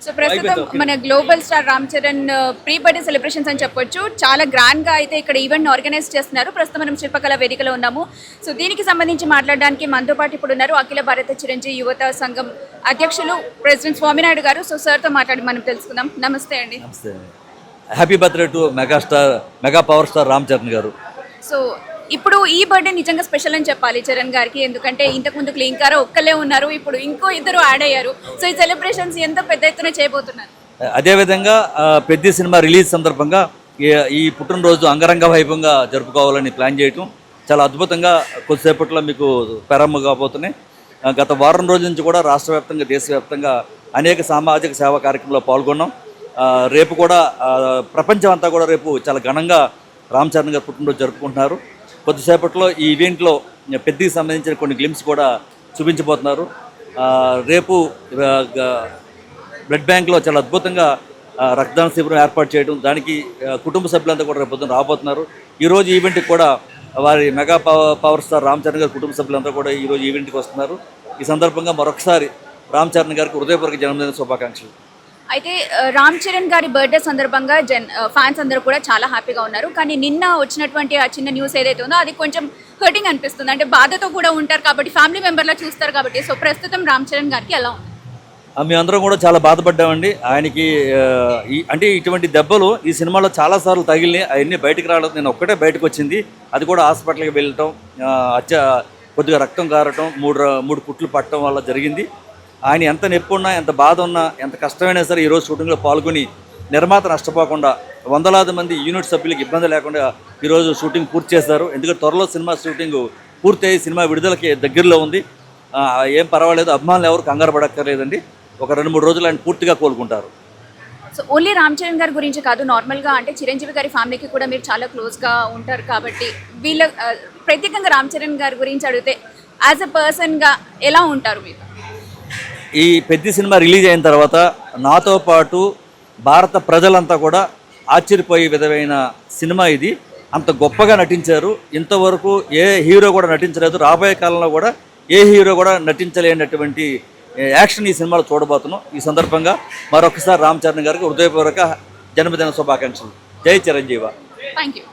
So ప్రస్తుతం మన global star Ram Charan pre birthday celebrations అని చెప్పొచ్చు. చాలా గ్రాండ్గా అయితే ఇక్కడ ఈవెంట్ ఆర్గనైజ్ చేస్తున్నారు. ప్రస్తుతం మనం శిల్పకళ వేదికలో ఉన్నాము. సో దీనికి సంబంధించి మాట్లాడడానికి మనతో పాటు ఇప్పుడు ఉన్నారు అఖిల భారత చిరంజీవి యువత సంఘం అధ్యక్షులు ప్రెసిడెంట్ స్వామినాయుడు గారు. సో సార్తో మాట్లాడి మనం తెలుసుకుందాం. నమస్తే అండి. నమస్తే. Happy birthday to mega power star Ram Charan గారు. సో ఇప్పుడు ఈ బర్త్డే నిజంగా స్పెషల్ అని చెప్పాలి చరణ్ గారికి, ఎందుకంటే ఇంతకుముందు క్లీంకార ఒక్కలే ఉన్నారు, ఇప్పుడు ఇంకో ఇద్దరు యాడ్ అయ్యారు. సో ఈ సెలబ్రేషన్స్ ఎంత పెద్ద ఎత్తున చేయబోతున్నారు? అదేవిధంగా పెద్ద సినిమా రిలీజ్ సందర్భంగా ఈ పుట్టినరోజు అంగరంగ వైభవంగా జరుపుకోవాలని ప్లాన్ చేయటం చాలా అద్భుతంగా కొద్దిసేపట్లో మీకు ప్రారంభం కాబోతున్నాయి. గత వారం రోజుల నుంచి కూడా రాష్ట్ర వ్యాప్తంగా దేశవ్యాప్తంగా అనేక సామాజిక సేవా కార్యక్రమంలో పాల్గొన్నాం. రేపు కూడా ప్రపంచం అంతా కూడా రేపు చాలా ఘనంగా రామ్ చరణ్ గారు పుట్టినరోజు జరుపుకుంటున్నారు. కొద్దిసేపట్లో ఈ ఈవెంట్లో పెద్దకి సంబంధించిన కొన్ని గ్లిమ్స్ కూడా చూపించబోతున్నారు. రేపు బ్లడ్ బ్యాంక్లో చాలా అద్భుతంగా రక్తదాన శిబిరం ఏర్పాటు చేయడం, దానికి కుటుంబ సభ్యులంతా కూడా రేపు పొద్దున రాబోతున్నారు. ఈరోజు ఈవెంట్కి కూడా వారి mega power star Ram Charan గారి కుటుంబ సభ్యులంతా కూడా ఈరోజు ఈవెంట్కి వస్తున్నారు. ఈ సందర్భంగా మరొకసారి రామ్ చరణ్ గారికి హృదయపూర్వక జన్మదిన శుభాకాంక్షలు. అయితే రామ్ చరణ్ గారి బర్త్డే సందర్భంగా ఫ్యాన్స్ అందరూ కూడా చాలా హ్యాపీగా ఉన్నారు. కానీ నిన్న వచ్చినటువంటి ఆ చిన్న న్యూస్ ఏదైతే ఉందో అది కొంచెం హర్టింగ్ అనిపిస్తుంది. అంటే బాధతో కూడా ఉంటారు కాబట్టి, ఫ్యామిలీ మెంబర్లా చూస్తారు కాబట్టి. సో ప్రస్తుతం రామ్ చరణ్ గారికి ఎలా ఉంది? మేమందరం కూడా చాలా బాధపడ్డామండి. ఆయనకి అంటే ఇటువంటి దెబ్బలు ఈ సినిమాలో చాలాసార్లు తగిలినాయి. అవన్నీ బయటకు రావడం, నేను ఒక్కటే బయటకు వచ్చింది. అది కూడా హాస్పిటల్కి వెళ్ళటం, కొద్దిగా రక్తం కారటం, మూడు కుట్లు పట్టడం వల్ల జరిగింది. ఆయన ఎంత నొప్పి ఉన్నా, ఎంత బాధ ఉన్నా, ఎంత కష్టమైనా సరే ఈరోజు షూటింగ్లో పాల్గొని నిర్మాత నష్టపోకుండా వందలాది మంది యూనిట్ సభ్యులకు ఇబ్బంది లేకుండా ఈరోజు షూటింగ్ పూర్తి చేశారు. ఎందుకంటే త్వరలో సినిమా షూటింగ్ పూర్తి అయ్యి సినిమా విడుదలకి దగ్గరలో ఉంది. ఏం పర్వాలేదు, అభిమానులు ఎవరు కంగారు పడక్కర్లేదండి. ఒక 2-3 రోజులు ఆయన పూర్తిగా కోలుకుంటారు. సో ఓన్లీ రామ్ చరణ్ గారి గురించి కాదు, నార్మల్గా అంటే చిరంజీవి గారి ఫ్యామిలీకి కూడా మీరు చాలా క్లోజ్గా ఉంటారు కాబట్టి వీళ్ళ ప్రత్యేకంగా రామ్ చరణ్ గారి గురించి అడిగితే యాజ్ ఎ పర్సన్గా ఎలా ఉంటారు మీరు? ఈ పెద్ద సినిమా రిలీజ్ అయిన తర్వాత నాతో పాటు భారత ప్రజలంతా కూడా ఆశ్చర్యపోయే విధమైన సినిమా ఇది. అంత గొప్పగా నటించారు. ఇంతవరకు ఏ హీరో కూడా నటించలేదు. రాబోయే కాలంలో కూడా ఏ హీరో కూడా నటించలేనటువంటి యాక్షన్ ఈ సినిమాలో చూడబోతున్నాం. ఈ సందర్భంగా మరొకసారి రామ్ చరణ్ గారికి హృదయపూర్వక జన్మదిన శుభాకాంక్షలు. జై చిరంజీవ. Thank you.